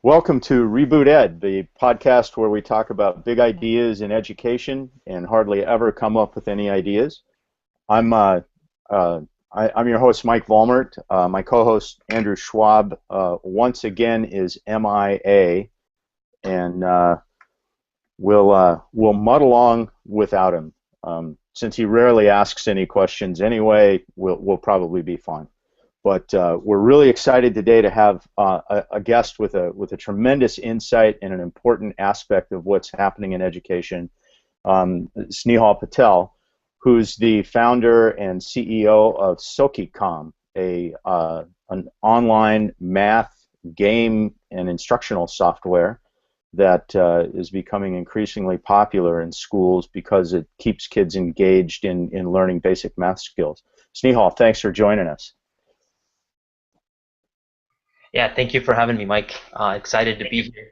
Welcome to Reboot Ed, the podcast where we talk about big ideas in education and hardly ever come up with any ideas. I'm uh, I'm your host, Mike Vollmert. My co-host Andrew Schwab once again is MIA, and we'll mudd along without him. Since he rarely asks any questions anyway, we'll probably be fine. But we're really excited today to have a guest with a tremendous insight and an important aspect of what's happening in education, Snehal Patel, who's the founder and CEO of SokiCom, an online math game and instructional software that is becoming increasingly popular in schools because it keeps kids engaged in learning basic math skills. Snehal, thanks for joining us. Yeah, thank you for having me, Mike. Excited to be here.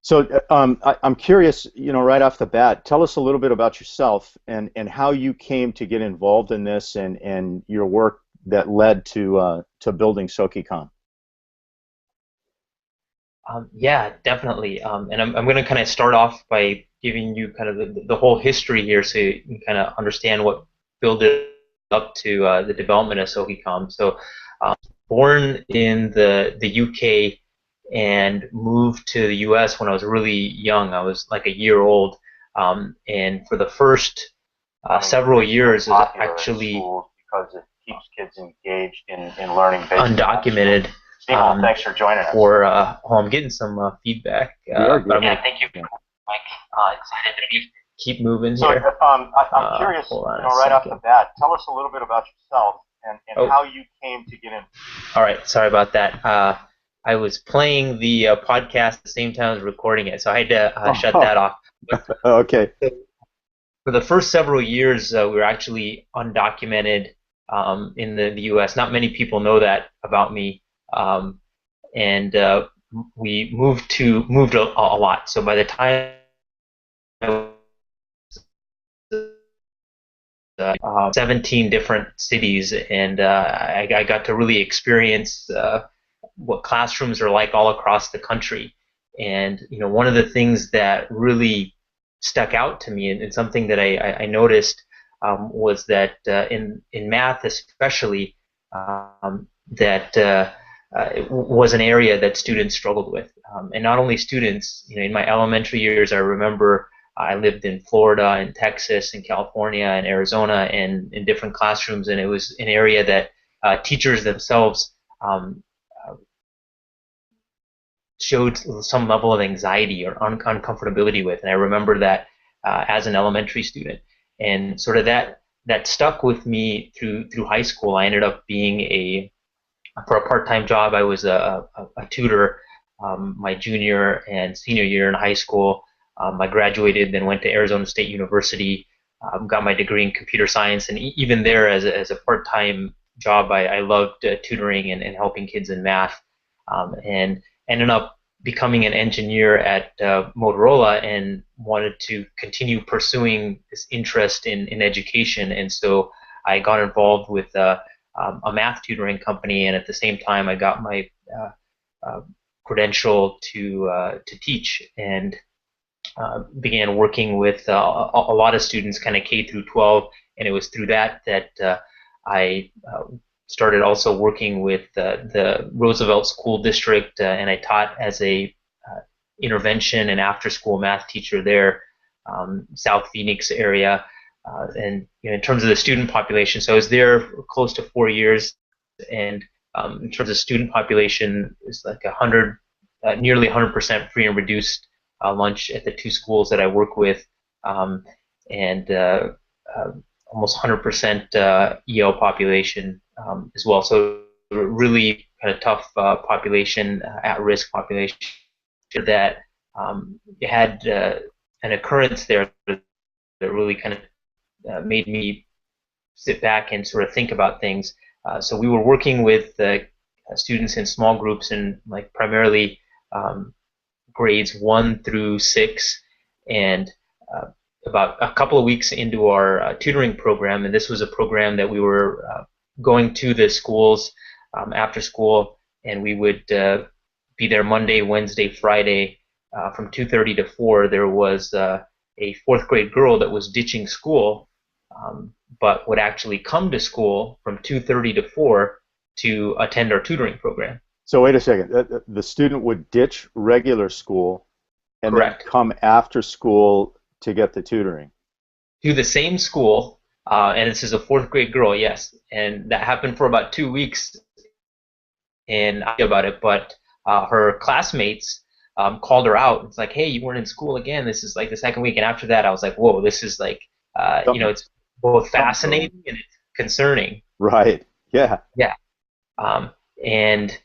So I'm curious, right off the bat, tell us a little bit about yourself and how you came to get involved in this and your work that led to building SokiCon. Yeah, definitely. And I'm going to kind of start off by giving you kind of the whole history here so you can kind of understand what built it up to the development of SokiCom. So, born in the UK and moved to the US when I was really young. I was like a year old. And for the first several years, it was actually Because it keeps kids engaged in learning basic undocumented. Thanks for joining us. I'm getting some feedback, but I'm gonna thank you, Mike. Excited to keep moving So here. I'm curious, Hold on a right off second. the bat, tell us a little bit about yourself and Oh, how you came to get in. all right. Sorry about that. I was playing the podcast at the same time as recording it, so I had to shut that off. But Okay. for the first several years, we were actually undocumented in the U.S. Not many people know that about me. Um, and we moved a lot. So by the time I was 17 different cities, and I got to really experience what classrooms are like all across the country. And one of the things that really stuck out to me, and something that I noticed, was that in math especially, that it was an area that students struggled with, and not only students. In my elementary years, I remember I lived in Florida and Texas and California and Arizona and in different classrooms, and it was an area that teachers themselves um, showed some level of anxiety or uncomfortability with. And I remember that as an elementary student, and sort of that stuck with me through high school. I ended up being for a part-time job. I was a tutor my junior and senior year in high school. I graduated, then went to Arizona State University, got my degree in computer science, and even there, as a part-time job, I loved tutoring and helping kids in math, and ended up becoming an engineer at Motorola and wanted to continue pursuing this interest in education. And so I got involved with a math tutoring company, and at the same time, I got my uh, credential to teach, and began working with a lot of students, kind of K through 12, and it was through that I started also working with the Roosevelt School District, and I taught as a intervention and after-school math teacher there, South Phoenix area. And in terms of the student population, so I was there for close to 4 years, and in terms of student population, it's like nearly 100% free and reduced lunch at the two schools that I work with, and uh, almost 100% EL population as well. So really kind of tough population, at-risk population that had an occurrence there that really kind of made me sit back and sort of think about things. So we were working with students in small groups, and like primarily grades 1 through 6, and about a couple of weeks into our tutoring program, and this was a program that we were going to the schools after school, and we would be there Monday, Wednesday, Friday, from 2:30 to 4. There was a fourth grade girl that was ditching school, but would actually come to school from 2:30 to 4 to attend our tutoring program. So wait a second. The student would ditch regular school and then Correct. come after school to get the tutoring. To the same school, and this is a fourth grade girl, yes, and that happened for about 2 weeks, and I knew about it, but her classmates called her out. It's like, hey, you weren't in school again. This is like the second week, and after that, I was like, whoa, this is like, Something, it's both something's wrong. fascinating and it's concerning. Right. Yeah. Yeah. Um, and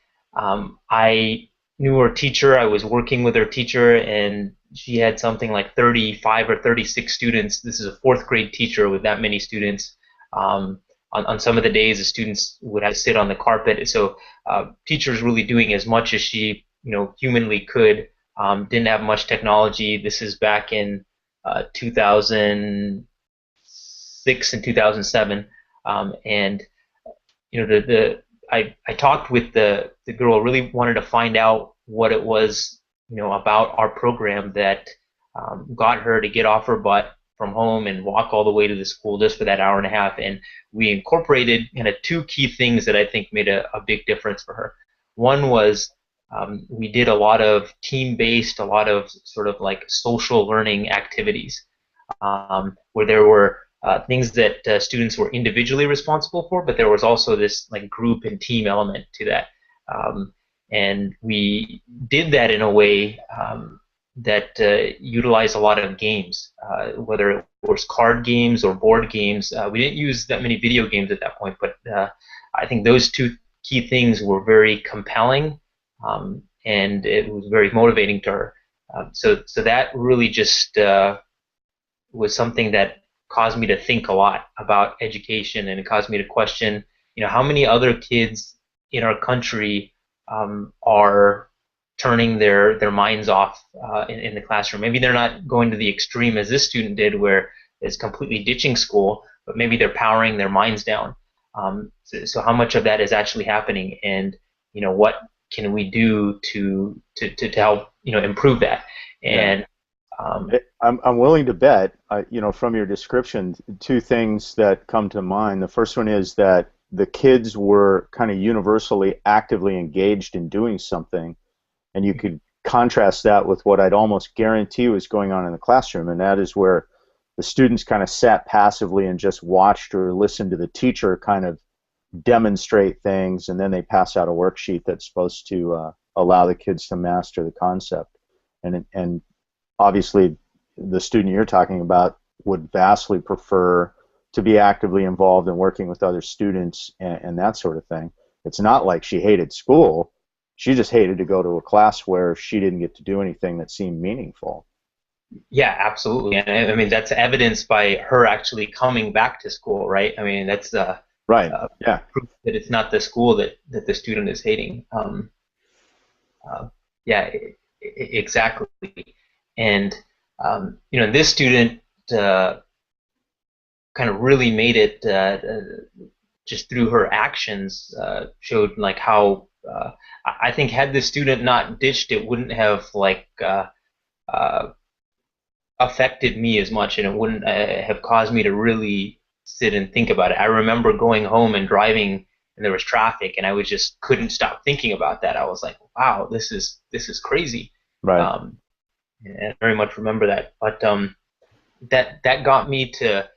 I knew her teacher. I was working with her teacher, and she had something like 35 or 36 students. This is a fourth grade teacher with that many students. On some of the days, the students would have to sit on the carpet. So teachers really doing as much as she, humanly could. Didn't have much technology. This is back in 2006 and 2007, and I talked with the girl, really wanted to find out what it was, about our program that got her to get off her butt from home and walk all the way to the school just for that hour and a half. And we incorporated kind of two key things that I think made a big difference for her. One was we did a lot of team-based, a lot of sort of like social learning activities, where there were things that students were individually responsible for, but there was also this like group and team element to that. And we did that in a way that utilized a lot of games, whether it was card games or board games. We didn't use that many video games at that point, but I think those two key things were very compelling, and it was very motivating to her. So that really just was something that caused me to think a lot about education, and it caused me to question, how many other kids in our country are turning their minds off in the classroom. Maybe they're not going to the extreme as this student did, where it's completely ditching school, but maybe they're powering their minds down. So how much of that is actually happening, and what can we do to help improve that? Yeah. And I'm willing to bet, from your description, two things that come to mind. The first one is that the kids were kind of universally actively engaged in doing something, and you could contrast that with what I'd almost guarantee was going on in the classroom, and that is where the students kind of sat passively and just watched or listened to the teacher kind of demonstrate things, and then they pass out a worksheet that's supposed to allow the kids to master the concept. And obviously, the student you're talking about would vastly prefer to be actively involved in working with other students and that sort of thing. It's not like she hated school. She just hated to go to a class where she didn't get to do anything that seemed meaningful. yeah, absolutely. And I mean, that's evidenced by her actually coming back to school, right? I mean, that's Right. Yeah. proof that it's not the school that the student is hating. Yeah, exactly. And this student kind of really made it, just through her actions, showed like how I think had the student not ditched, it wouldn't have like uh, affected me as much, and it wouldn't have caused me to really sit and think about it. I remember going home and driving, and there was traffic, and I was just couldn't stop thinking about that. I was like, wow, this is crazy. Right. Um, and I very much remember that. But that got me to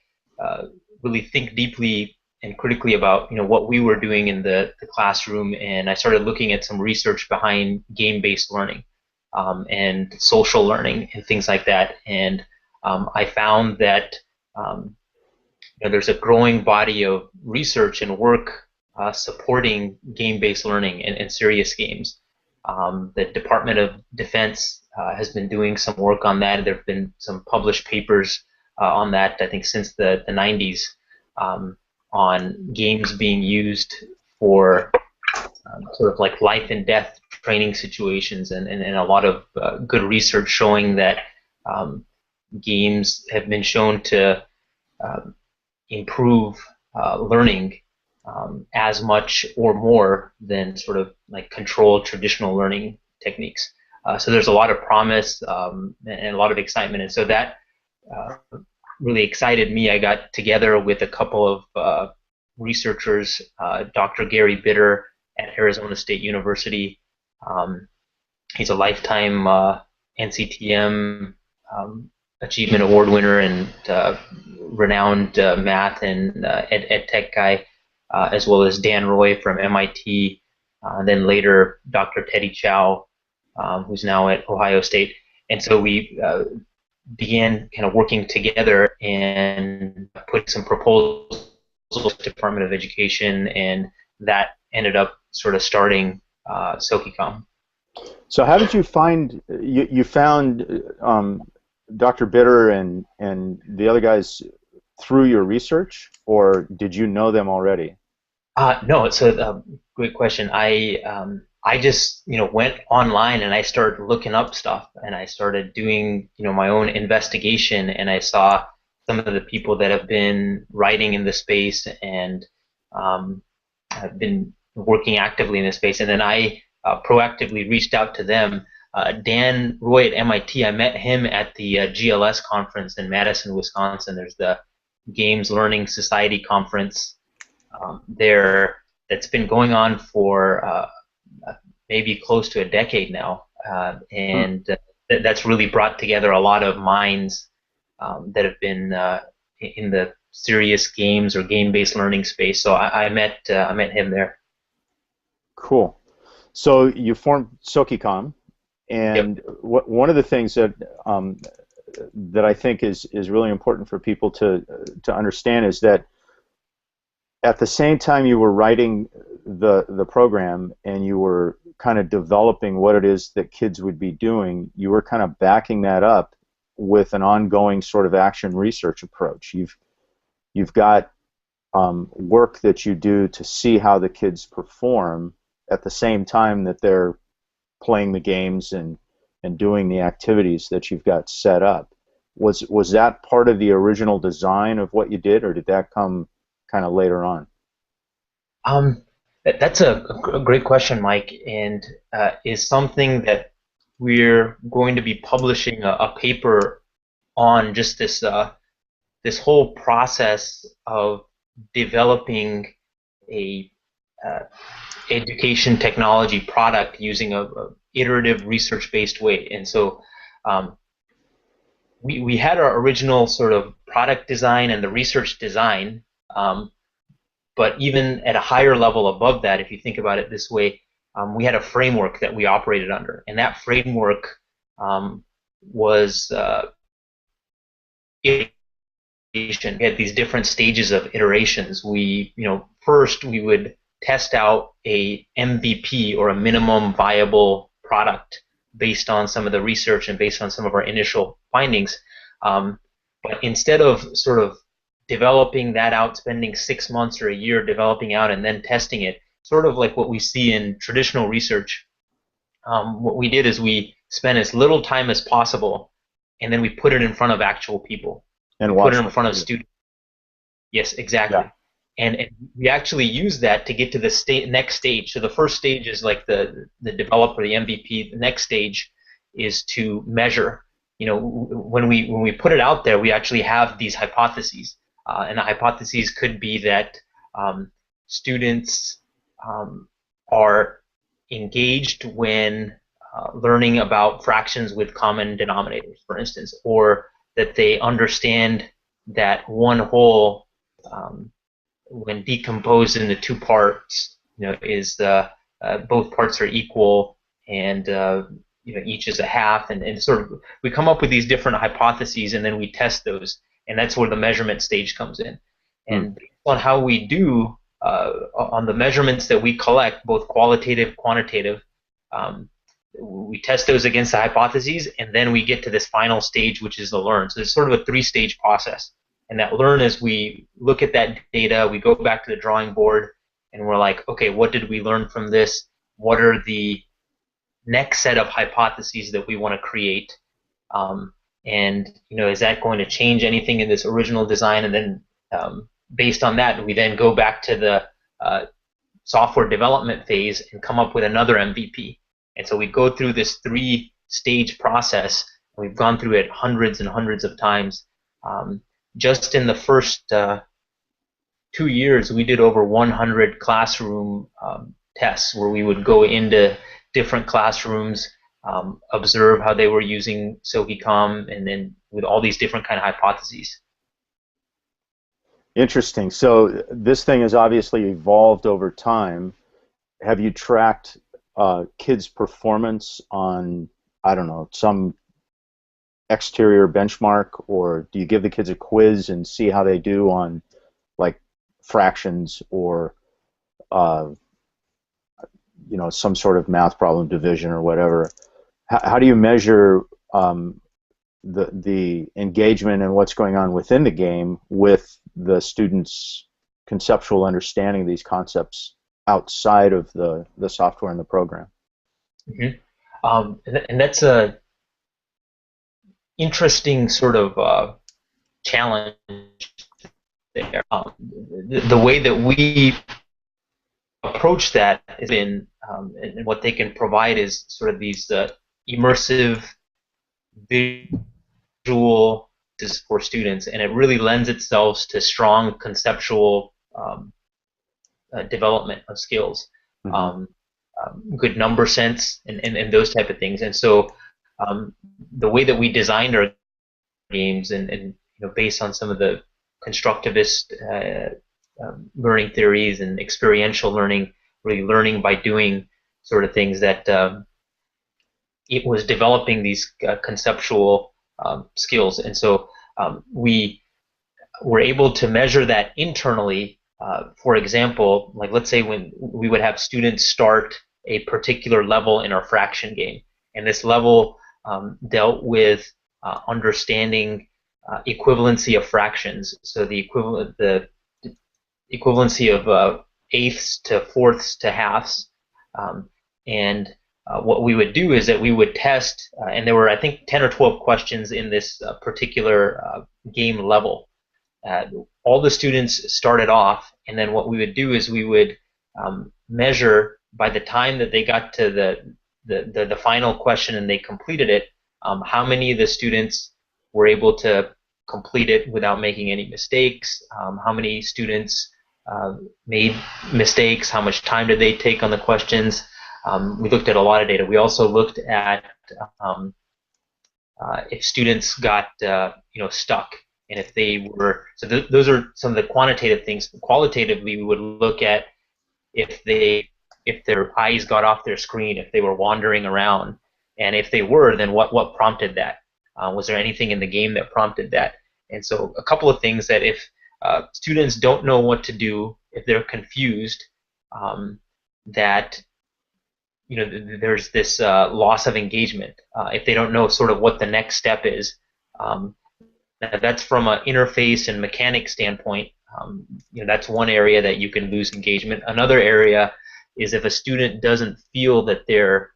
uh, really think deeply and critically about what we were doing in the classroom, and I started looking at some research behind game-based learning, and social learning and things like that. And I found that there's a growing body of research and work supporting game-based learning and serious games. The Department of Defense has been doing some work on that. There have been some published papers on that, I think, since the 90s, on games being used for sort of like life and death training situations, and a lot of good research showing that games have been shown to um, improve learning as much or more than sort of like controlled traditional learning techniques. So there's a lot of promise and a lot of excitement, and so that uh, really excited me. I got together with a couple of researchers, Dr. Gary Bitter at Arizona State University. Um, he's a lifetime NCTM Achievement Award winner and renowned math and ed tech guy, as well as Dan Roy from MIT, then later Dr. Teddy Chow, who's now at Ohio State. And so we began kind of working together and put some proposals to the Department of Education, and that ended up sort of starting SokiCom. So how did you find you found Dr. Bitter and the other guys through your research, or did you know them already? No, it's a great question. I just went online and I started looking up stuff and I started doing my own investigation, and I saw some of the people that have been writing in the space and have been working actively in this space, and then I proactively reached out to them. Dan Roy at MIT, I met him at the GLS conference in Madison, Wisconsin. There's the Games Learning Society conference there that's been going on for maybe close to a decade now, and that's really brought together a lot of minds that have been in the serious games or game-based learning space. So I met him there. Cool. So you formed SokiCom, Yep. and one of the things that that I think is really important for people to understand is that at the same time you were writing the program and you were kind of developing what it is that kids would be doing, you were kind of backing that up with an ongoing sort of action research approach. You've got work that you do to see how the kids perform at the same time that they're playing the games and doing the activities that you've got set up. Was that part of the original design of what you did, or did that come kind of later on? That's a great question, Mike, and is something that we're going to be publishing a paper on, just this whole process of developing a education technology product using a iterative research-based way. And so we had our original sort of product design and the research design, but even at a higher level above that, if you think about it this way, we had a framework that we operated under, and that framework was iteration. We had these different stages of iterations. First we would test out a MVP, or a minimum viable product, based on some of the research and based on some of our initial findings. But instead of sort of developing that out, spending 6 months or a year developing out and then testing it, sort of like what we see in traditional research, what we did is we spent as little time as possible, and then we put it in front of actual people. And Put watch it in what front they of do. students. Yes, exactly. Yeah. And we actually use that to get to the next stage. So the first stage is like the developer, the MVP. The next stage is to measure. When we put it out there, we actually have these hypotheses, and the hypotheses could be that students are engaged when learning about fractions with common denominators, for instance, or that they understand that one whole, when decomposed into two parts, is both parts are equal, and each is a half, and sort of we come up with these different hypotheses, and then we test those, and that's where the measurement stage comes in. And based on how we do on the measurements that we collect, both qualitative, quantitative, we test those against the hypotheses, and then we get to this final stage, which is the learn. So it's sort of a three-stage process. And that learn is we look at that data, we go back to the drawing board, and we're like, okay, what did we learn from this? What are the next set of hypotheses that we want to create? And is that going to change anything in this original design? And then based on that, we then go back to the software development phase and come up with another MVP. And so we go through this three-stage process. We've gone through it hundreds and hundreds of times. Just in the first 2 years, we did over 100 classroom tests where we would go into different classrooms, observe how they were using SokiCom, and then with all these different kind of hypotheses. Interesting. So this thing has obviously evolved over time. Have you tracked kids' performance on, I don't know, some exterior benchmark, or do you give the kids a quiz and see how they do on, like, fractions or you know, some sort of math problem, division or whatever? How do you measure the engagement and what's going on within the game with the students' conceptual understanding of these concepts outside of the software and the program? Mm-hmm. And that's a interesting sort of challenge there. The way that we approach that has been, and what they can provide is sort of these immersive visual for students, and it really lends itself to strong conceptual development of skills, Mm-hmm. good number sense, and those type of things. And so the way that we designed our games, and based on some of the constructivist learning theories and experiential learning, really learning by doing sort of things, that it was developing these conceptual skills. And so we were able to measure that internally. For example, like, let's say when we would have students start a particular level in our fraction game, and this level dealt with understanding equivalency of fractions. So the equivalency of eighths to fourths to halves, and what we would do is that we would test, and there were, I think, 10 or 12 questions in this particular game level. All the students started off, and then what we would do is we would measure by the time that they got to the final question and they completed it, how many of the students were able to complete it without making any mistakes, how many students made mistakes, how much time did they take on the questions. We looked at a lot of data. We also looked at if students got stuck, and if they were, so those are some of the quantitative things. Qualitatively, we would look at if their eyes got off their screen, if they were wandering around, and if they were, then what prompted that? Was there anything in the game that prompted that? And so a couple of things: that if students don't know what to do, if they're confused, that there's this loss of engagement. If they don't know sort of what the next step is, that's from an interface and mechanic standpoint. That's one area that you can lose engagement. Another area is if a student doesn't feel that they're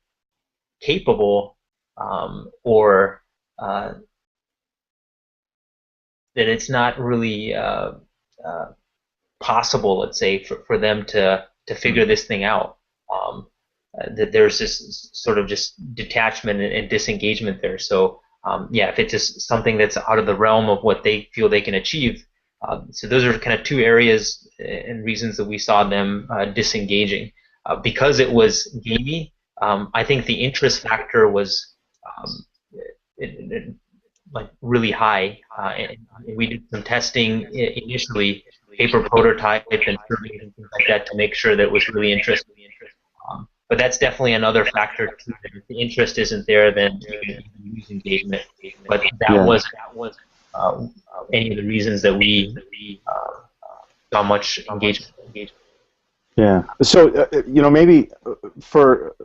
capable, or that it's not really possible, let's say, for them to figure this thing out. That there's this sort of just detachment and disengagement there. So yeah, if it's just something that's out of the realm of what they feel they can achieve. So those are kind of two areas and reasons that we saw them disengaging. Because it was gamey, I think the interest factor was like really high. And we did some testing initially, paper prototype and surveys and things like that, to make sure that it was really interesting. But that's definitely another factor too. If the interest isn't there, then you can lose engagement. But that was any of the reasons that we saw much engagement. Yeah. So maybe for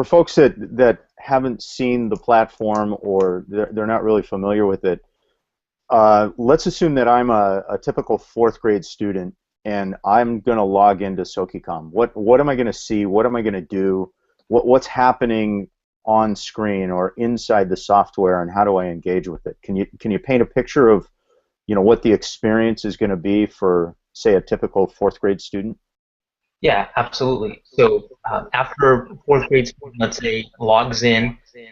folks that haven't seen the platform, or they're not really familiar with it, let's assume that I'm a typical fourth grade student, and I'm going to log into SokiCom. What am I going to see? What am I going to do? What's happening on screen or inside the software, and how do I engage with it? Can you paint a picture of what the experience is going to be for, say, a typical fourth grade student? Yeah, absolutely. So after fourth grade student, let's say, logs in, they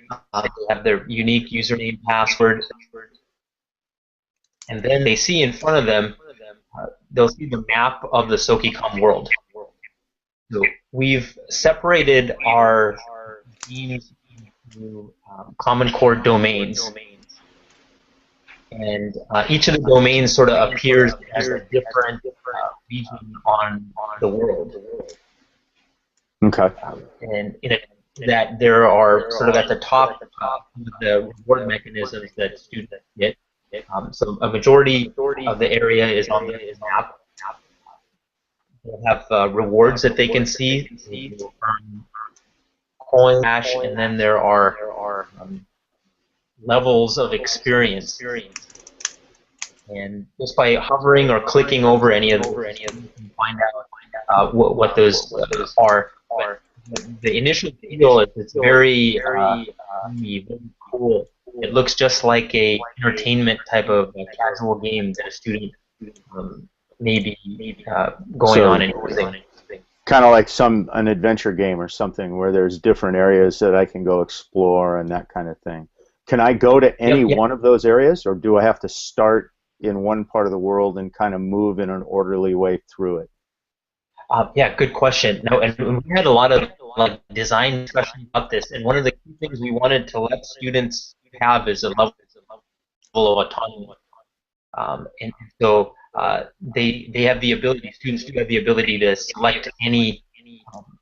have their unique username, password, and then they see in front of them, they'll see the map of the SokiCom world. So we've separated our games into common core domains, and each of the domains sort of appears as a different region on the world. Okay. And in it, that there are sort of at the top the reward mechanisms that students get. So a majority of the area is on the map. They'll have rewards that they can see. They will earn coin, cash, and then there are levels of experience. And just by hovering or clicking over any of those, you can find out what those are. But the initial feel is it's very very cool. It looks just like a entertainment type of casual game that a student may be going on So and using. kind of like an adventure game or something where there's different areas that I can go explore and that kind of thing. Can I go to any Yep, yep. one of those areas, or do I have to start in one part of the world and kind of move in an orderly way through it? Yeah, good question. No, and we had a lot of like design discussion about this, and one of the key things we wanted to let students have is a level of autonomy. And so they have the ability, students do have the ability to select any um,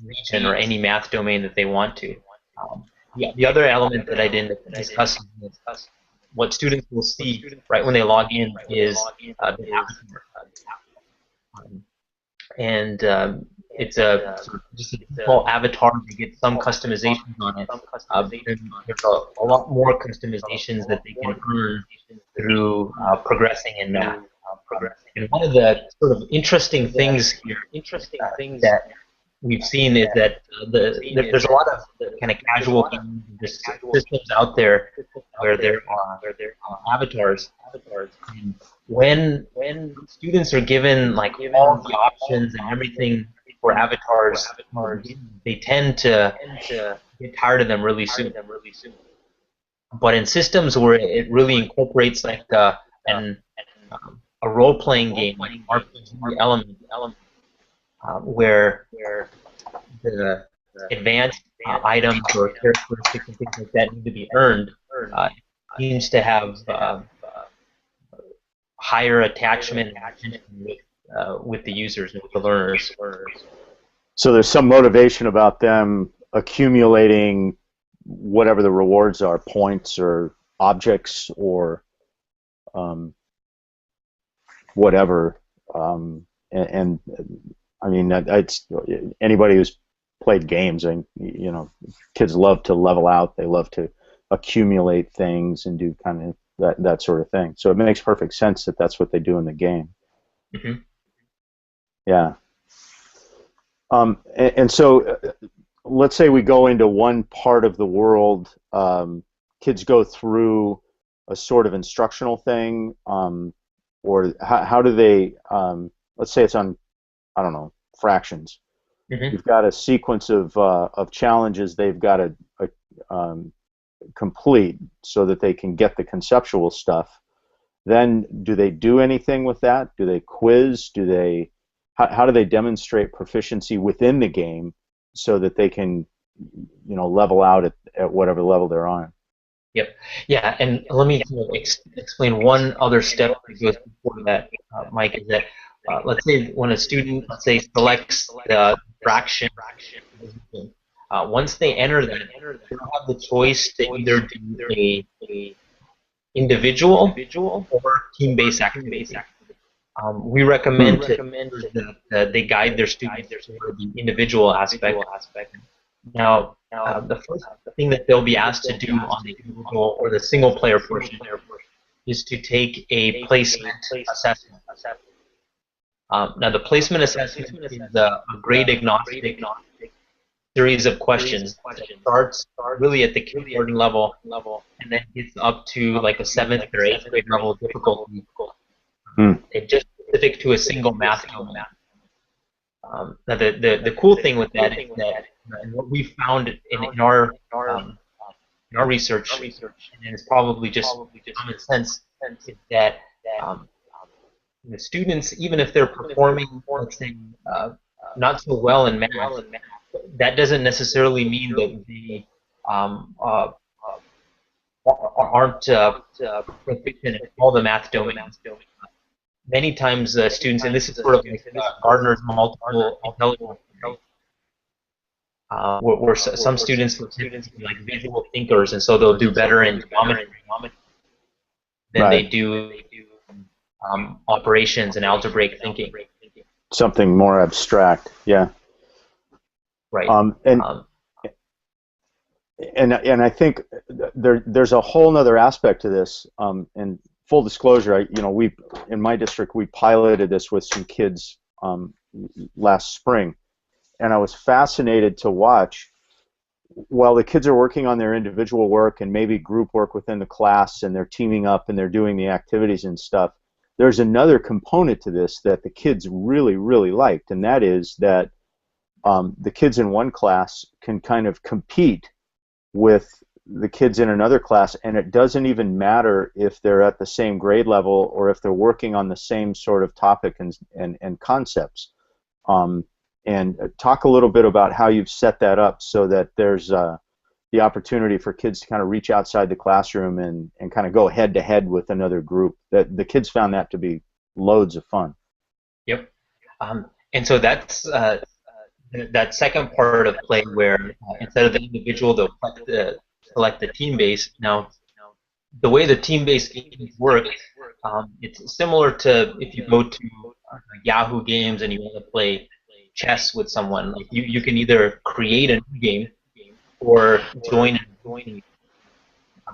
region or any math domain that they want to. The other element that I didn't discuss is what students will see right when they log in is the avatar. Um, and it's a sort of just a default avatar. They get some customizations on it. Then there's a lot more customizations that they can earn through progressing in math. And one of the sort of interesting things here that we've seen is that there's a lot of kind of casual games, just systems out there where there are avatars. And when students are given like all the options and everything for avatars, they tend to get tired of them really soon. But in systems where it really incorporates like a role-playing game, like an RPG element, where the advanced items or characteristics and things like that need to be earned, it seems to have higher attachment and retention with the users and with the learners. So there's some motivation about them accumulating whatever the rewards are, points or objects or um, whatever. And I mean, it's anybody who's played games, and kids love to level out. They love to accumulate things and do kind of that sort of thing. So it makes perfect sense that that's what they do in the game. Mm-hmm. Yeah. And so let's say we go into one part of the world. Kids go through a sort of instructional thing, or how do they? Let's say it's on, I don't know, fractions. Mm-hmm. You've got a sequence of challenges they've got to complete so that they can get the conceptual stuff. Then, do they do anything with that? Do they quiz? How do they demonstrate proficiency within the game so that they can, level out at whatever level they're on? Yep. Yeah, and let me explain one other step that goes before that, Mike, is that let's say when a student, let's say, selects the fraction, once they enter that, they'll have the choice to either do a individual or team-based activity. We recommend that they guide their students for the individual aspect. Now, the first thing that they'll be asked to do on the individual or the single-player portion is to take a placement assessment. Now, the placement assessment is a grade-agnostic series of questions that starts really at the kindergarten level and then gets up to like a 7th or 8th grade level of difficulty. Hmm. It's just specific to a single math domain. Now the cool thing with that is that, and what we found in our research, and it's probably just common sense, is that um, the students, even if they're performing, let's say, not so well in math, that doesn't necessarily mean that they um, uh, aren't proficient in all the math domains. Many times, students, and this is sort of like Gardner's multiple intelligence theory, where some students will tend to be like visual thinkers, and so they'll do better in geometry than they Right. do operations and algebraic thinking. Something more abstract. Yeah. Right. Um, and Um, and I think there's a whole other aspect to this. And full disclosure, we in my district we piloted this with some kids last spring, and I was fascinated to watch while the kids are working on their individual work and maybe group work within the class, and they're teaming up and they're doing the activities and stuff. There's another component to this that the kids really, really liked, and that is that the kids in one class can kind of compete with the kids in another class, and it doesn't even matter if they're at the same grade level or if they're working on the same sort of topic and concepts. Um, and talk a little bit about how you've set that up so that there's the opportunity for kids to kind of reach outside the classroom and kind of go head to head with another group. That the kids found that to be loads of fun. yep. And so that's that second part of play where instead of the individual, they'll select the team base. Now, the way the team-based games work, it's similar to if you go to Yahoo Games and you want to play chess with someone. Like you can either create a new game or join a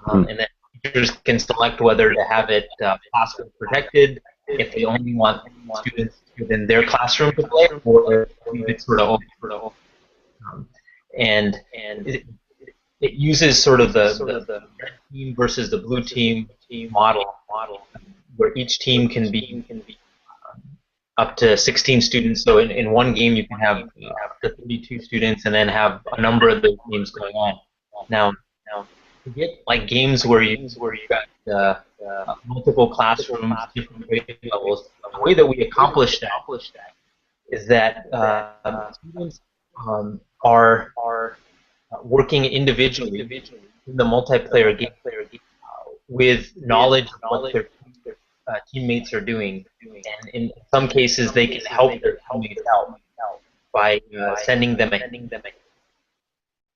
Hmm. and then teachers can select whether to have it password protected if they only want students within their classroom to play, or leave it sort of open. Um, and it uses sort of the red team versus the blue team model, where each team can be up to 16 students. So in one game you can have up to 32 students, and then have a number of those games going on. Now, to get like games where you've got multiple classrooms, different grade levels, the way that we accomplish that is that students are working individually in the multiplayer game with knowledge of what their teammates are doing, and in some cases they can help their teammates out by sending them a,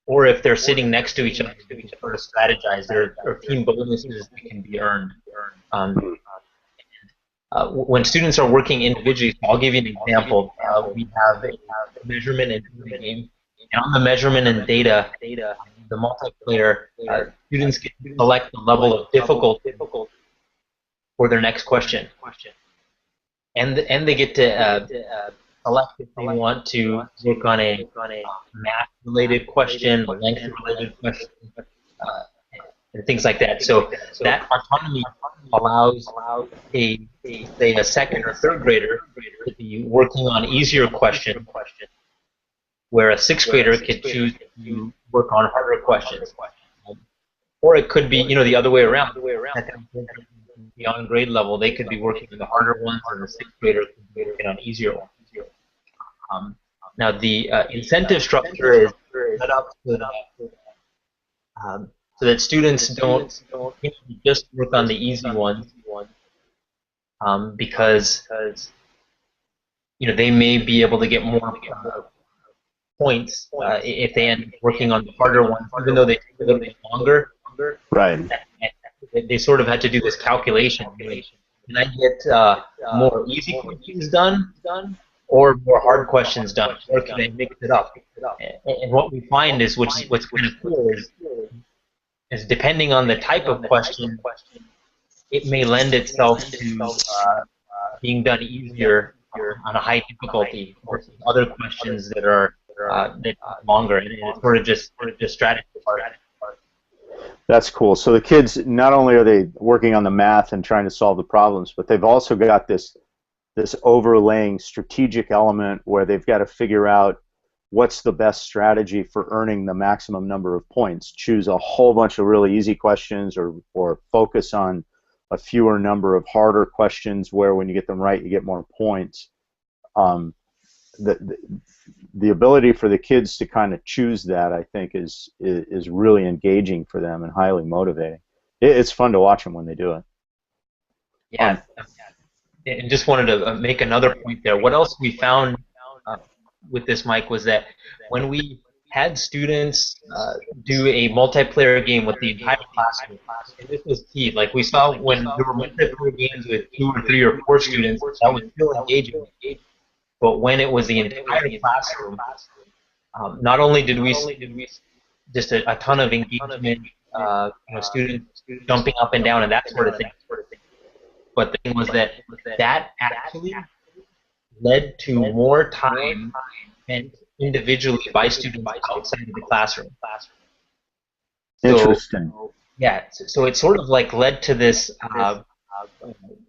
or if they're sitting next to each other, they can sort of strategize. There are team bonuses that can be earned. Um, when students are working individually, so I'll give you an example. We have a measurement and data game, and on the measurement and data, the multiplayer, students can select the level of difficulty for their next question, and they get to select if they want to work on a math-related question, a length-related question, uh, and things like that. So that autonomy allows say a second or third grader to be working on easier questions, where a sixth grader could choose to work on harder questions. Or it could be, the other way around. Beyond grade level, they could be working on the harder ones, and the sixth grader could be working on easier ones. Now, the incentive structure is set up so that students don't just work on the easy ones, because they may be able to get more points if they end up working on the harder ones, even though they take a little bit longer. Right. They sort of had to do this calculation. Can I get more easy questions done, or more hard questions done, or can I mix it up? And what we find is, what's kind of cool is depending on the type of question, it may lend itself to being done easier on a high difficulty versus other questions that are longer, and it's sort of just strategy part. That's cool. So the kids, not only are they working on the math and trying to solve the problems, but they've also got this this overlaying strategic element where they've got to figure out what's the best strategy for earning the maximum number of points. Choose a whole bunch of really easy questions, or focus on a fewer number of harder questions where when you get them right you get more points. Um, the, the ability for the kids to kind of choose that, I think, is really engaging for them and highly motivating. It's fun to watch them when they do it. Yeah, and just wanted to make another point there. What else we found uh, with this, Mike, was that when we had students do a multiplayer game with the entire classroom, and this was key. Like we saw when there were multiplayer games with 2 or 3 or 4 students, that was still engaging. But when it was the entire classroom, not only did we see just a ton of engagement, students jumping up and down and that sort of thing, but the thing was that that actually led to more time spent individually by students outside of the classroom. So Interesting. yeah, so it sort of like led to this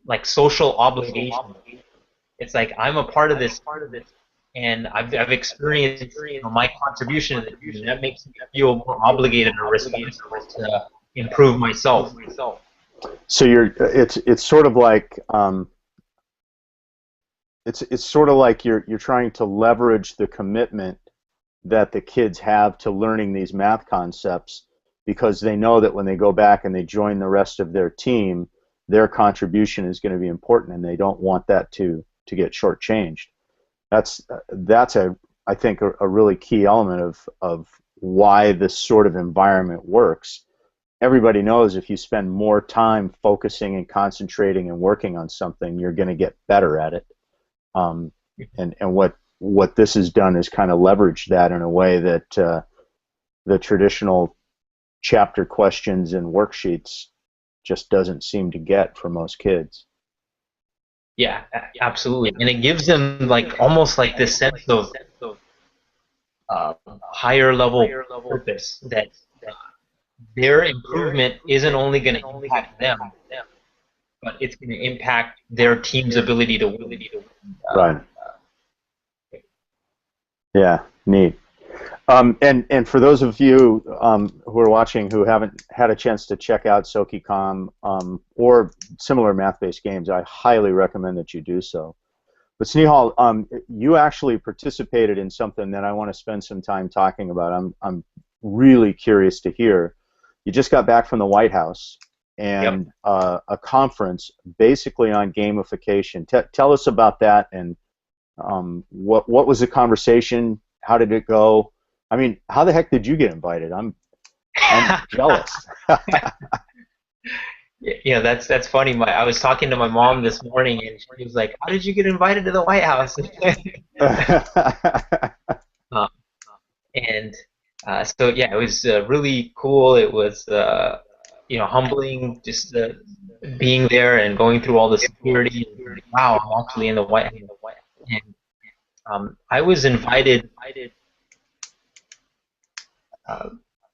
like social obligation. It's like I'm a part of this, and I've experienced my contribution to the team, and that makes me feel more obligated or responsible to improve myself. So it's sort of like it's sort of like you're trying to leverage the commitment that the kids have to learning these math concepts, because they know that when they go back and they join the rest of their team, their contribution is going to be important, and they don't want that to get shortchanged. That's I think a really key element of why this sort of environment works. Everybody knows if you spend more time focusing and concentrating and working on something, you're going to get better at it. And what this has done is kind of leverage that in a way that the traditional chapter questions and worksheets just doesn't seem to get for most kids. Yeah, absolutely, and it gives them like almost like this sense of higher level purpose that their improvement isn't only going to impact them, but it's going to impact their team's ability to win. Right. Yeah. Neat. And for those of you who are watching who haven't had a chance to check out SokiCom or similar math-based games, I highly recommend that you do so. But Snehal, you actually participated in something that I want to spend some time talking about. I'm really curious to hear. You just got back from the White House and Yep. a conference basically on gamification. Tell us about that, and what was the conversation? How did it go? I mean, how the heck did you get invited? I'm jealous. Yeah, that's funny. I was talking to my mom this morning, and she was like, "How did you get invited to the White House?" um, and so yeah, it was really cool. It was humbling just being there and going through all the security. And, wow, I'm actually in the White House. And I was invited.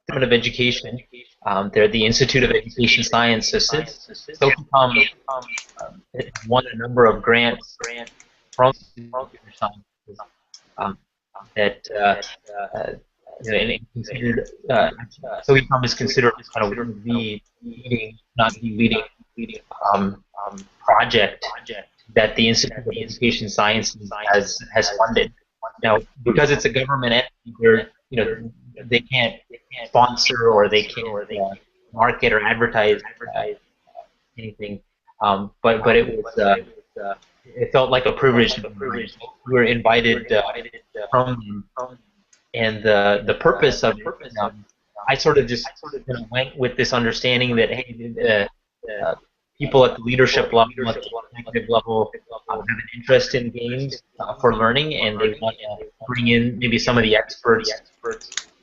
Department of Education. They're the Institute of Education Science. So since SoCom won a number of grants from computer sciences, um, that and considered SoCom is considered kind of one of the leading, not the leading project that the Institute of Education Sciences has funded. Now, because it's a government entity, they can't sponsor or they can't market or advertise anything. But it was it felt like a privilege. We were invited from them, and the purpose of it. I sort of just went with this understanding that hey, people at the leadership level, at the executive level, have an interest in games for learning, and they want to bring in maybe some of the experts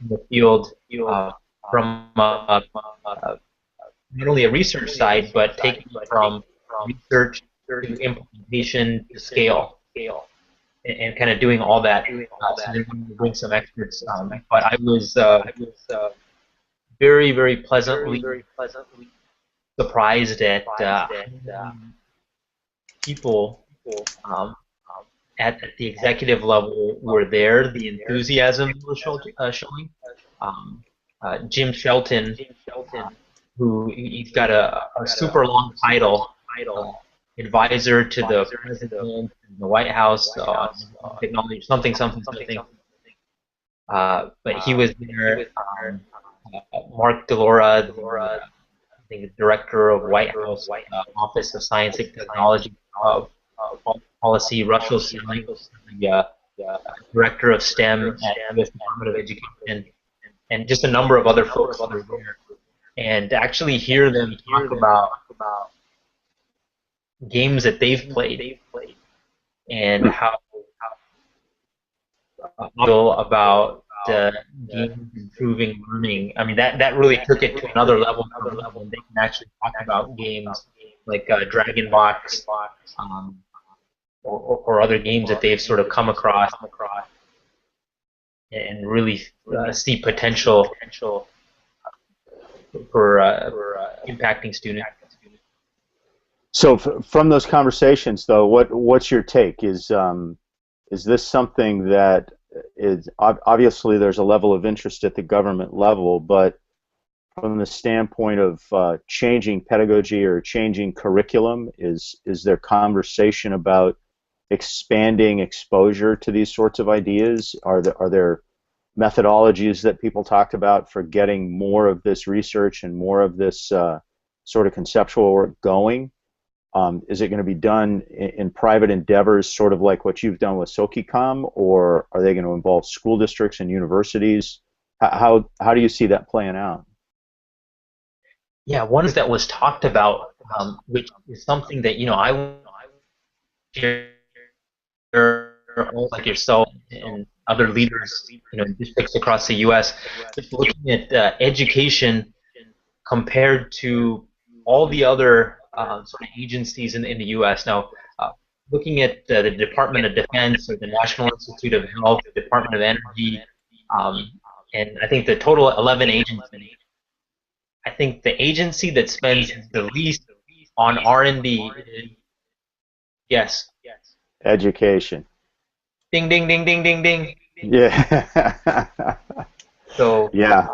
in the field from not only a research side, but taking it from research to implementation to scale, and kind of doing all that. So they wanted to bring some experts, but I was very, very pleasantly surprised at people um, at the executive level were there, the enthusiasm was showing. Um, Jim Shelton, who he's got a super long title, uh, advisor to the president, the White House, technology, something, something, something. But he was there. Mark DeLora, I think the director of White House Office of Science and Technology Policy, Russell Sealing, the director of STEM at U.S. Department of Education, and just a number of other folks that are there. And to actually hear them talk about games that they've played and how feel about games improving learning. I mean, that really took it to another level for me when they can actually talk about games like Dragon Box, or other games that they've sort of come across and really see potential for impacting students. So from those conversations, though, what's your take? Is this something that is obviously there's a level of interest at the government level, but from the standpoint of changing pedagogy or changing curriculum, is there conversation about expanding exposure to these sorts of ideas? Are there methodologies that people talked about for getting more of this research and more of this sort of conceptual work going? Is it going to be done in private endeavors, sort of like what you've done with SokiCom, or are they going to involve school districts and universities? How do you see that playing out? Yeah, one that was talked about, which is something that I share like yourself and other leaders, in districts across the U.S., just looking at education compared to all the other sort of agencies in the U.S. Now, looking at the Department of Defense or the National Institute of Health, the Department of Energy, and I think the total 11 agencies. I think the agency that spends the least on R&D is, yes. Education. Ding, ding, ding, ding, ding, ding. Yeah. So, yeah.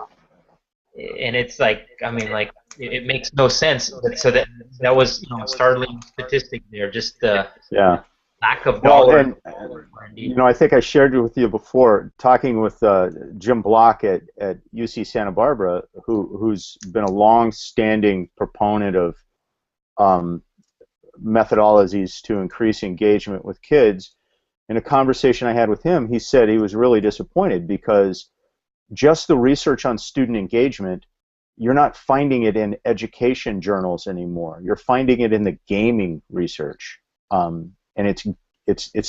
and it's like, I mean, like, it makes no sense. So that was, a startling statistic there, just the Yeah. lack of Well, dollars. and I think I shared it with you before, talking with Jim Block at UC Santa Barbara, who's been a long-standing proponent of methodologies to increase engagement with kids. In a conversation I had with him, he said he was really disappointed because just the research on student engagement, you're not finding it in education journals anymore. You're finding it in the gaming research, and it's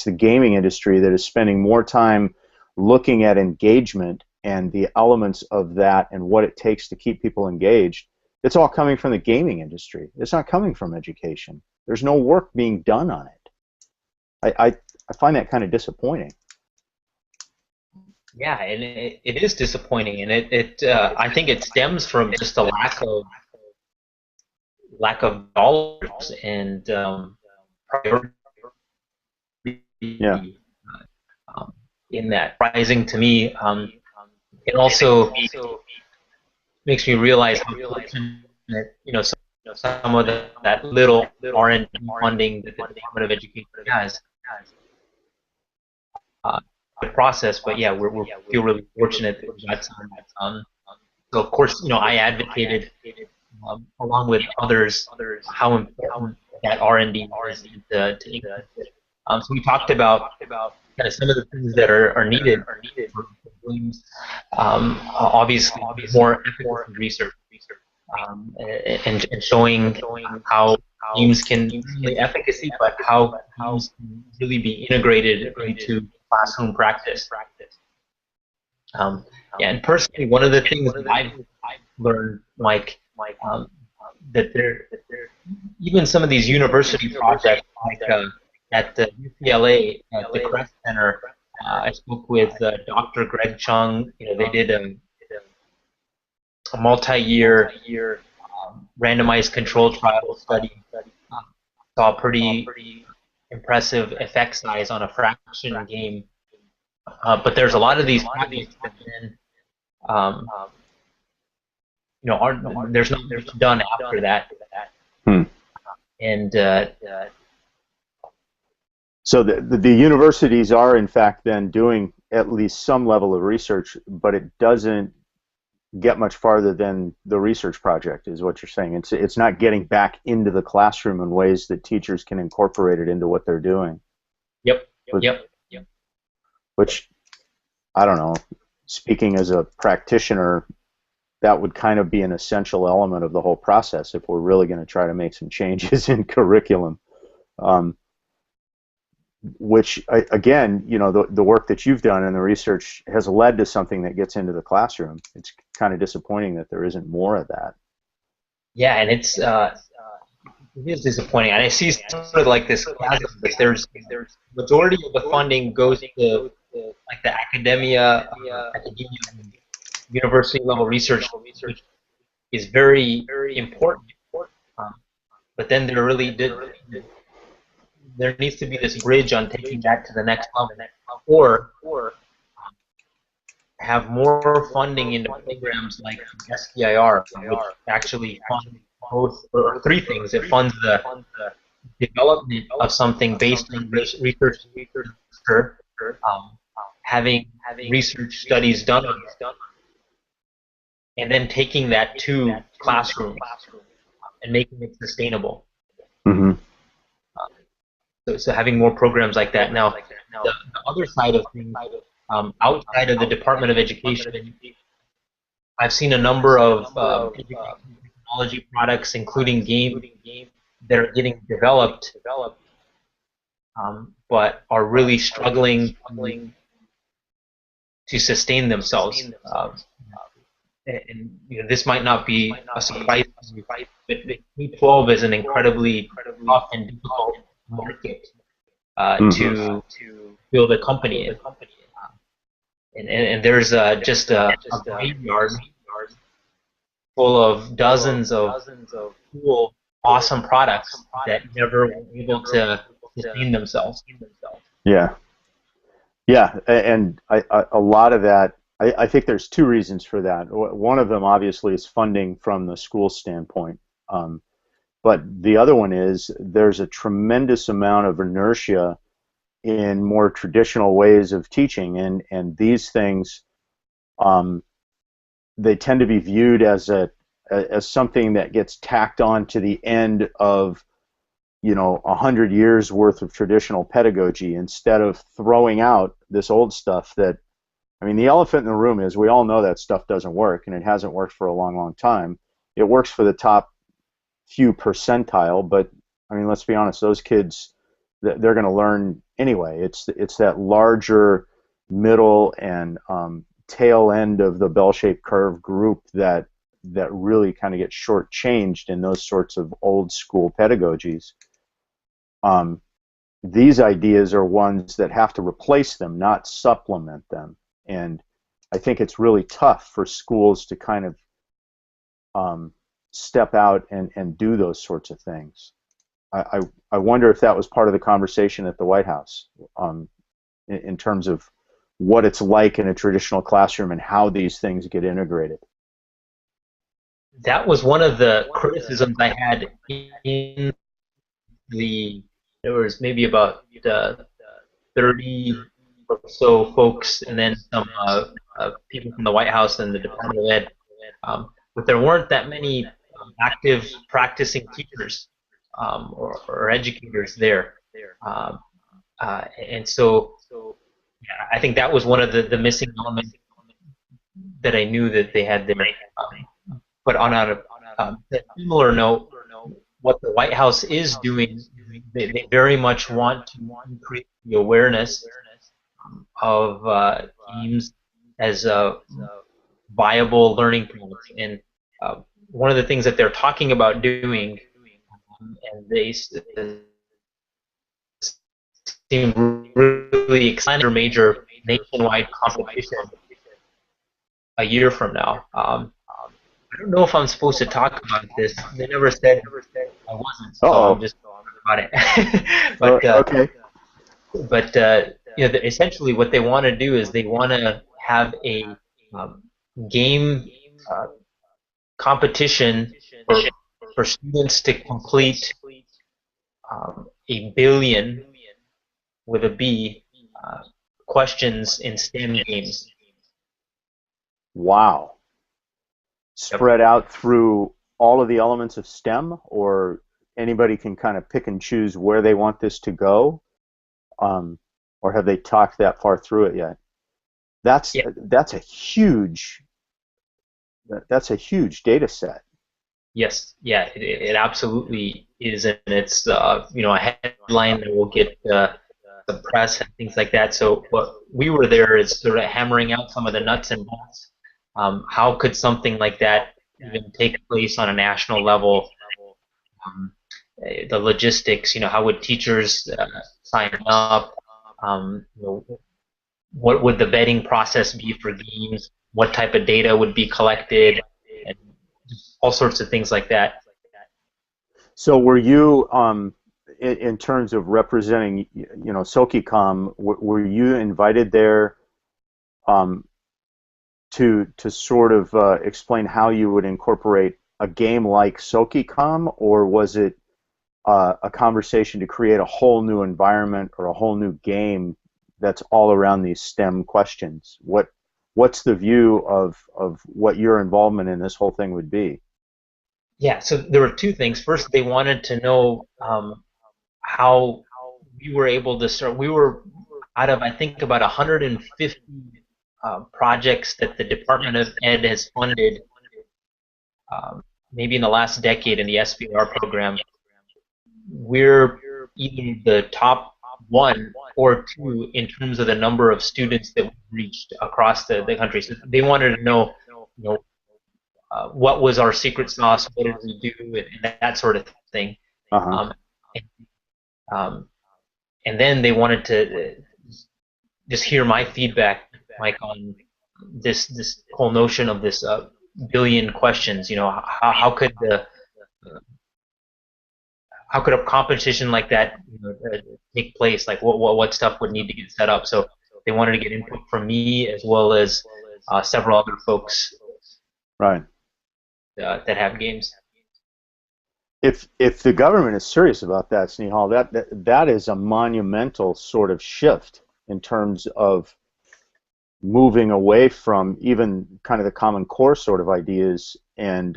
the gaming industry that is spending more time looking at engagement and the elements of that and what it takes to keep people engaged. It's all coming from the gaming industry. It's not coming from education. There's no work being done on it. I find that kind of disappointing. Yeah, and it is disappointing, and I think it stems from just a lack of dollars and priority. Yeah. In that, rising to me, it also makes me realize how fortunate, some of that little R&D funding that the Department of Education has. The process, but yeah, we feel really fortunate that we got some. So of course, I advocated along with others how important that R&D is to increase it. So we talked about kind of some of the things that are needed for Williams. Obviously, more efficacy research, and showing how games can not only efficacy, but how games can really be integrated into classroom practice. Yeah, and personally, one of the things that I've learned, Mike, that even some of these university projects, like at the UCLA, at the Crest Center, I spoke with Dr. Greg Chung. They did a multi-year randomized control trial study. Saw pretty impressive effect size on a fraction game. But there's a lot of these projects that then, um, there's not much done after that. Hmm. And So the universities are in fact then doing at least some level of research, but it doesn't get much farther than the research project, is what you're saying. It's not getting back into the classroom in ways that teachers can incorporate it into what they're doing. yep, Which, yep. which I don't know. Speaking as a practitioner, that would kind of be an essential element of the whole process if we're really going to try to make some changes in curriculum. Which again, the work that you've done and the research has led to something that gets into the classroom. It's kind of disappointing that there isn't more of that. Yeah, and it is disappointing. And I see sort of like this chasm, but there's majority of the funding goes to like the academia, university level research, which is very important. Um, but then there needs to be this bridge on taking that to the next level, or have more funding into programs like SPIR, which actually fund both or three things. It funds the development of something based on research, um, having research studies done on it, and then taking that to classrooms and making it sustainable. Mm-hmm. So having more programs like that. Now, the other side of things, outside of the Department of Education, I've seen a number of technology products, including games, that are getting developed, but are really struggling to sustain themselves. And this might not be a surprise, but K-12 is an incredibly tough and difficult market to build a company in. And there's just a graveyard full of dozens of cool, awesome products that never were able to sustain themselves. Yeah, yeah, and a lot of that. I think there's two reasons for that. One of them, obviously, is funding from the school standpoint. But the other one is there's a tremendous amount of inertia in more traditional ways of teaching, and these things, they tend to be viewed as something that gets tacked on to the end of 100 years worth of traditional pedagogy, instead of throwing out this old stuff that, I mean, the elephant in the room is we all know that stuff doesn't work, and it hasn't worked for a long, long time. It works for the top few percentile, but I mean, let's be honest, those kids, they're going to learn anyway. It's that larger middle and tail end of the bell-shaped curve group that really kind of gets shortchanged in those sorts of old school pedagogies. These ideas are ones that have to replace them, not supplement them. And I think it's really tough for schools to kind of step out and do those sorts of things. I wonder if that was part of the conversation at the White House, in terms of what it's like in a traditional classroom and how these things get integrated. That was one of the criticisms I had in there was maybe about 30 or so folks, and then some people from the White House and the Department of Ed, but there weren't that many active practicing teachers or educators there. And so yeah, I think that was one of the missing elements that I knew that they had there. But on a similar note, what the White House is doing, they very much want to increase the awareness of games as viable learning tools. And one of the things that they're talking about doing, and they seem really excited, a major nationwide competition a year from now. I don't know if I'm supposed to talk about this. They never said I wasn't, so I'm just got it. but Okay. but essentially what they want to do is they want to have a um, game uh, competition for students to complete 1 billion with a B questions in STEM games. Wow. Yep. Spread out through all of the elements of STEM, or anybody can kind of pick and choose where they want this to go, or have they talked that far through it yet? That's Yeah. that's a huge data set. Yes. Yeah. It absolutely is, and it's a headline that will get the press and things like that. So what we were there is sort of hammering out some of the nuts and bolts. How could something like that even take place on a national level? Um, the logistics, how would teachers sign up? What would the vetting process be for games? What type of data would be collected? And all sorts of things like that. So were you, in terms of representing, SokiCom, were you invited there um, to sort of explain how you would incorporate a game like SokiCom, or was it a conversation to create a whole new environment or a whole new game that's all around these STEM questions? What's the view of what your involvement in this whole thing would be? Yeah, so there were two things. First, they wanted to know how we were able to start. We were out of, I think, about 150 projects that the Department of Ed has funded, maybe in the last decade in the SBR program. We're either the top one or two in terms of the number of students that we've reached across the country. So they wanted to know, you know, what was our secret sauce, what did we do, and that sort of thing. Uh-huh. Um, and, um, and then they wanted to just hear my feedback, Mike, on this whole notion of this billion questions. How could a competition like that take place? Like what stuff would need to get set up? So they wanted to get input from me as well as several other folks Right. that have games. If the government is serious about that, Snehal, that is a monumental sort of shift in terms of moving away from even kind of the Common Core sort of ideas and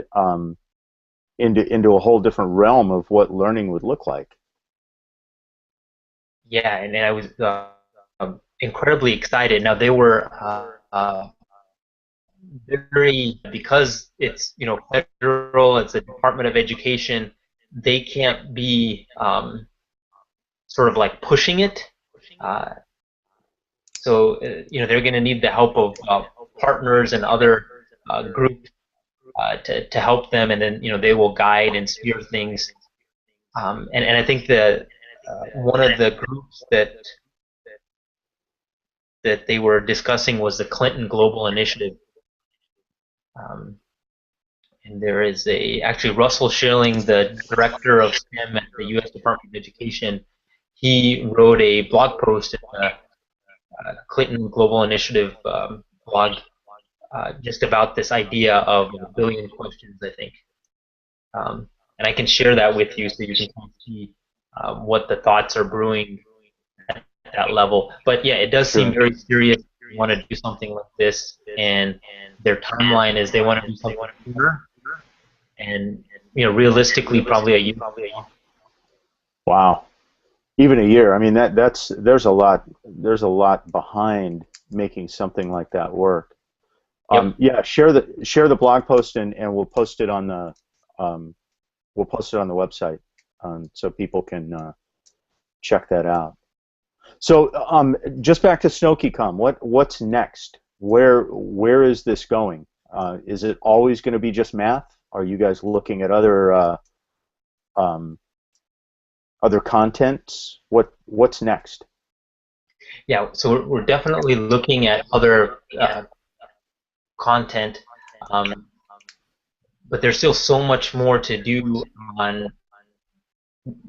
into a whole different realm of what learning would look like. Yeah, and I was incredibly excited. Now they were very, because it's federal, it's a Department of Education. They can't be sort of like pushing it. Uh, they're going to need the help of partners and other groups to help them, and then they will guide and steer things. And I think that one of the groups that they were discussing was the Clinton Global Initiative. Um, and there is actually Russell Schilling, the director of STEM at the U.S. Department of Education. He wrote a blog post in the Clinton Global Initiative blog just about this idea of 1 billion questions, I think. And I can share that with you so you can kind of see what the thoughts are brewing at that level. But yeah, it does seem Sure. very serious. They want to do something like this, and their timeline is they want to do something sooner, and realistically, probably a year. Wow. Even a year. I mean, there's a lot behind making something like that work. Yep. Yeah, share the blog post, and we'll post it on the website, so people can check that out. So just back to SnokiCom, what's next? Where is this going? Is it always going to be just math? Are you guys looking at other contents? What's next? Yeah. So we're definitely looking at other content, but there's still so much more to do on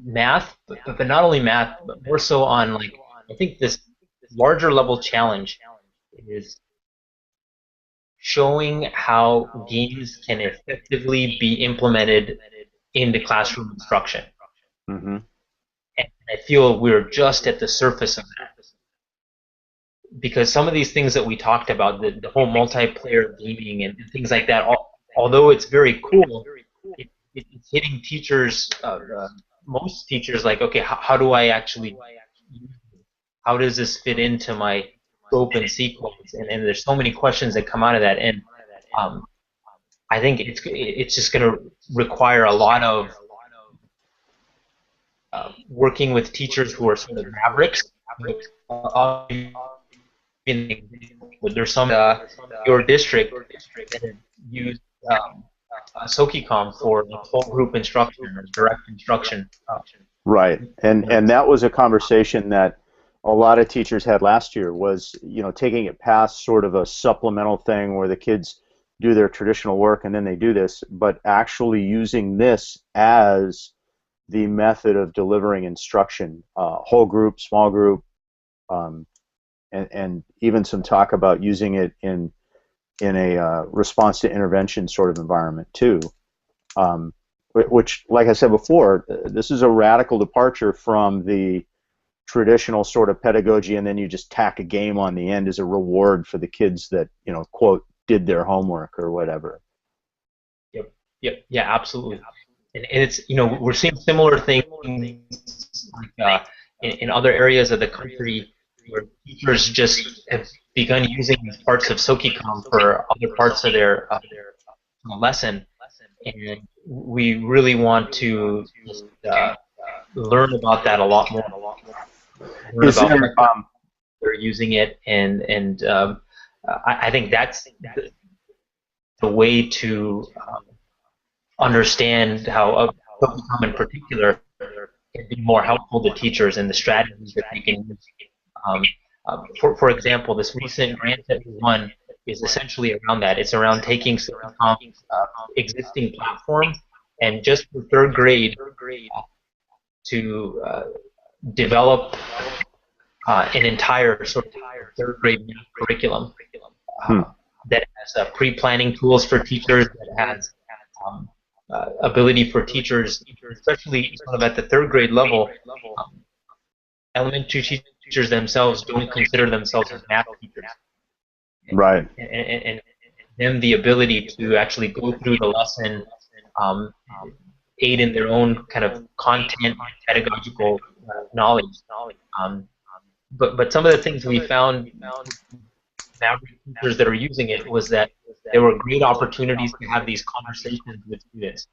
math, but not only math, but more so on like I think this larger level challenge is showing how games can effectively be implemented into classroom instruction. Mm-hmm. And I feel we're just at the surface of that because some of these things that we talked about, the whole multiplayer gaming and things like that, although it's very cool, it's hitting teachers, most teachers, like, okay, how do I actually, how does this fit into my scope and sequence? And there's so many questions that come out of that, and um, I think it's just going to require a lot of working with teachers who are sort of mavericks. There's some your district that have used SokiCom for whole group instruction or direct instruction. Right, and that was a conversation that a lot of teachers had last year. Was, you know, taking it past sort of a supplemental thing where the kids do their traditional work and then they do this, but actually using this as the method of delivering instruction, whole group, small group, um, and even some talk about using it in a response to intervention sort of environment too. Um, which, like I said before, this is a radical departure from the traditional sort of pedagogy, and then you just tack a game on the end as a reward for the kids that, you know, quote, did their homework or whatever. Yep, yep, yeah, absolutely. And it's, you know, we're seeing similar things like, in other areas of the country where teachers just have begun using parts of SokiCom for other parts of their lesson, and we really want to just learn about that a lot more. Learn Is about there, how they're using it, and I think that's the way to understand how SokiCom in particular can be more helpful to teachers and the strategies that they can use. Um, for example, this recent grant that we won is essentially around that. It's around taking SokiCom's existing platform and just for third grade to develop an entire sort of third grade curriculum hmm. that has pre-planning tools for teachers, that has um, ability for teachers, especially sort of at the third grade level. Um, Elementary teachers themselves don't consider themselves as math teachers, Right. and them the ability to actually go through the lesson, um, aid in their own kind of content pedagogical knowledge. Um, but some of the things we found average teachers that are using it was that there were great opportunities to have these conversations with students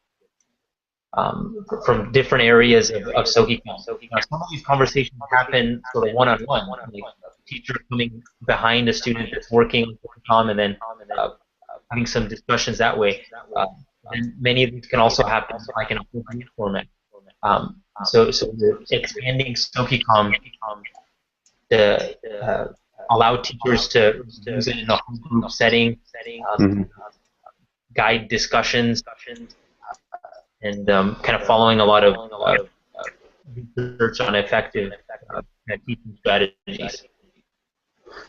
from different areas of SokiCom. Now, some of these conversations happen sort of one-on-one, like a teacher coming behind a student that's working on SokiCom and then uh, having some discussions that way. And many of these can also happen like in a whole group format. So we're expanding SokiCom to allow teachers to use it in a whole group setting, Mm-hmm. guide discussions, and kind of following a lot of research on effective teaching strategies.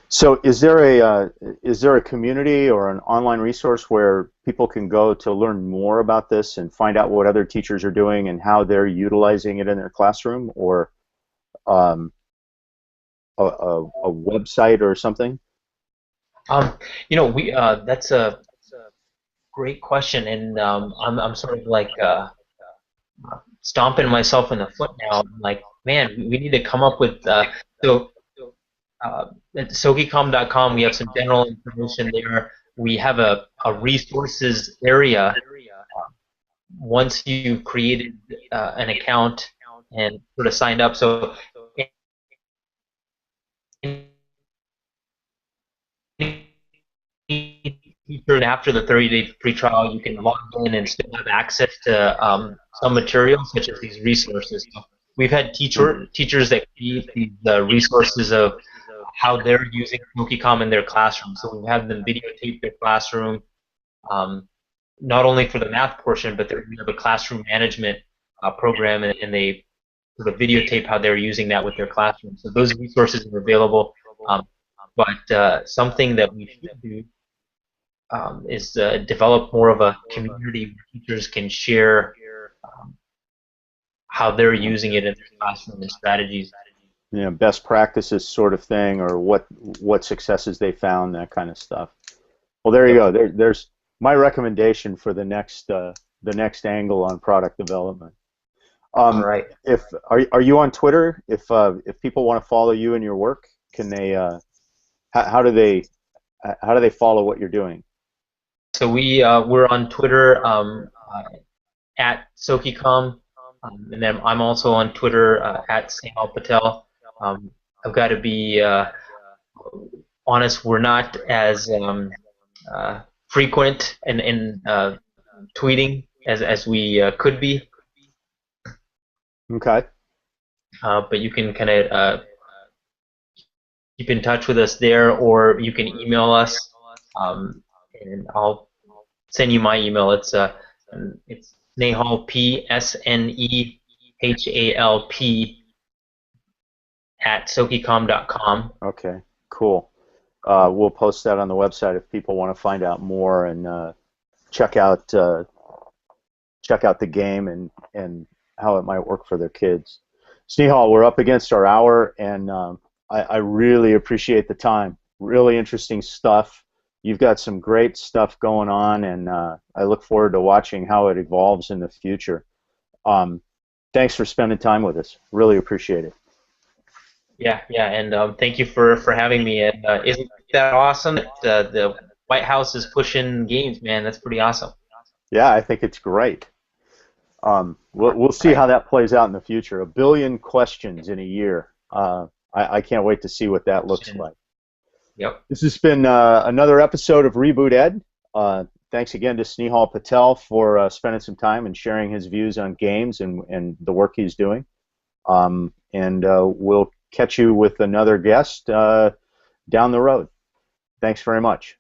So is there a community or an online resource where people can go to learn more about this and find out what other teachers are doing and how they're utilizing it in their classroom, or um, a website or something? You know, we that's a great question, and I'm sort of like stomping myself in the foot now. I'm like, man, we need to come up with so. At SokiCom.com, we have some general information there. We have a resources area once you've created an account and sort of signed up. So featured after the 30-day free trial, you can log in and still have access to some materials such as these resources. So we've had teachers that create these resources of how they're using SmokyCom in their classroom. So we've had them videotape their classroom, not only for the math portion, but we have a classroom management program, and they sort of videotape how they're using that with their classroom. So those resources are available. But something that we should do is develop more of a community where teachers can share um, how they're using it in their classroom and strategies. Best practices sort of thing, or what successes they found, that kind of stuff. Well, there you Yep. go. There's my recommendation for the next angle on product development. All right. If are you on Twitter? If people want to follow you and your work, can they? How do they follow what you're doing? So we're on Twitter at SokiCom, and then I'm also on Twitter at Snehal Patel. Um, I've got to be honest, we're not as frequent in tweeting as we could be, Okay. but you can kind of keep in touch with us there, or you can email us, and I'll send you my email. It's Snehal, Snehal at sokicom.com. Okay. Cool. We'll post that on the website if people want to find out more and check out uh, check out the game and how it might work for their kids. Snehal, we're up against our hour, and I really appreciate the time. Really interesting stuff. You've got some great stuff going on, and I look forward to watching how it evolves in the future. Um, Thanks for spending time with us. Really appreciate it. Yeah, and thank you for having me. And isn't that awesome that the White House is pushing games, man? That's pretty awesome. Yeah, I think it's great. We'll All see right. how that plays out in the future. 1 billion questions in a year. I can't wait to see what that looks like. Yep. This has been another episode of Reboot Ed. Thanks again to Snehal Patel for spending some time and sharing his views on games and the work he's doing. And we'll catch you with another guest down the road. Thanks very much.